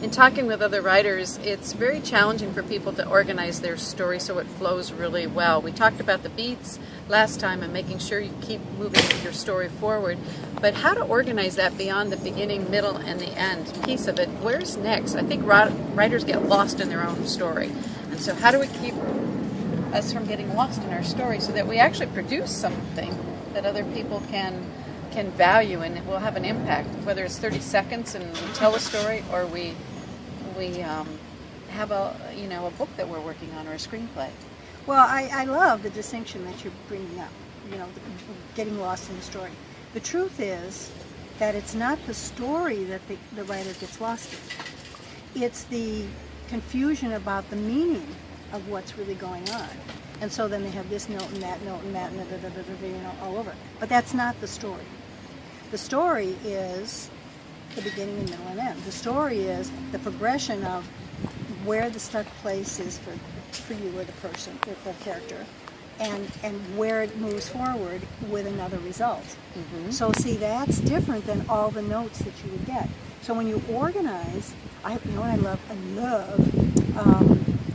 in talking with other writers, it's very challenging for people to organize their story so it flows really well. We talked about the beats last time and making sure you keep moving your story forward, but how to organize that beyond the beginning, middle, and the end piece of it. Where's next? I think writers get lost in their own story, and so how do we keep us from getting lost in our story so that we actually produce something that other people can value and will have an impact, whether it's 30 seconds and we tell a story, or we have a book that we're working on, or a screenplay. Well, I love the distinction that you're bringing up, getting lost in the story. The truth is that it's not the story that the writer gets lost in. It's the confusion about the meaning of what's really going on. And so then they have this note and that note and that and all over. But that's not the story. The story is the beginning and middle and end. The story is the progression of where the stuck place is for you or the person, the character, and where it moves forward with another result. Mm-hmm. So see, that's different than all the notes that you would get. So when you organize, I love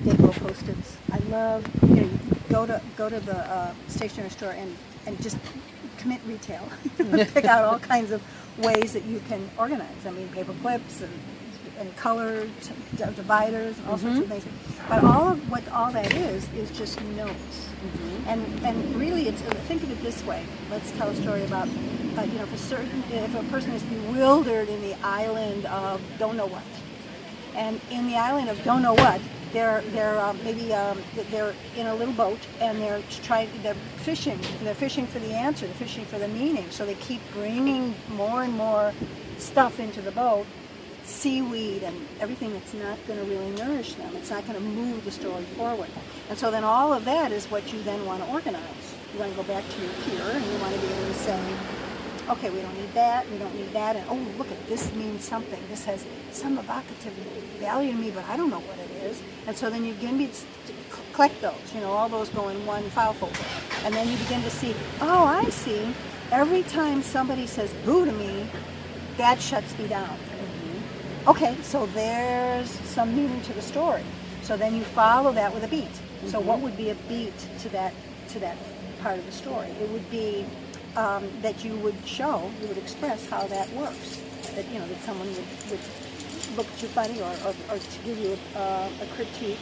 Dago Post-its. I love, you go to the stationery store and just commit retail. Pick out all kinds of ways that you can organize. I mean, paper clips and color dividers and all sorts of things. But all that is just notes. Mm-hmm. And really, think of it this way. Let's tell a story about if a person is bewildered in the island of don't know what, and in the island of don't know what, they're in a little boat and they're fishing. They're fishing for the answer. They're fishing for the meaning. So they keep bringing more and more stuff into the boat, seaweed and everything that's not going to really nourish them. It's not going to move the story forward. And so then all of that is what you then want to organize. You want to go back to your peer and you want to be able to say, okay, we don't need that, we don't need that, and oh, look at this means something. This has some evocative value to me, but I don't know what it is. And so then you begin to collect those, all those go in one file folder. And then you begin to see, oh, I see, every time somebody says boo to me, that shuts me down. Mm-hmm. Okay, so there's some meaning to the story. So then you follow that with a beat. Mm-hmm. So what would be a beat to that part of the story? It would be that you would express how that works. That that someone would look at you funny, or to give you a critique,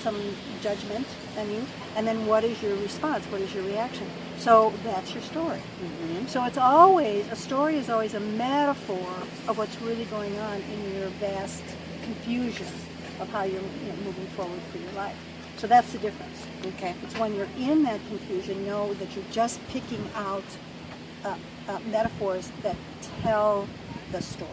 some judgment on you, and then what is your response? What is your reaction? So that's your story. Mm-hmm. So a story is always a metaphor of what's really going on in your vast confusion of how you're moving forward for your life. So that's the difference. Okay. It's when you're in that confusion, know that you're just picking out metaphors that tell the story.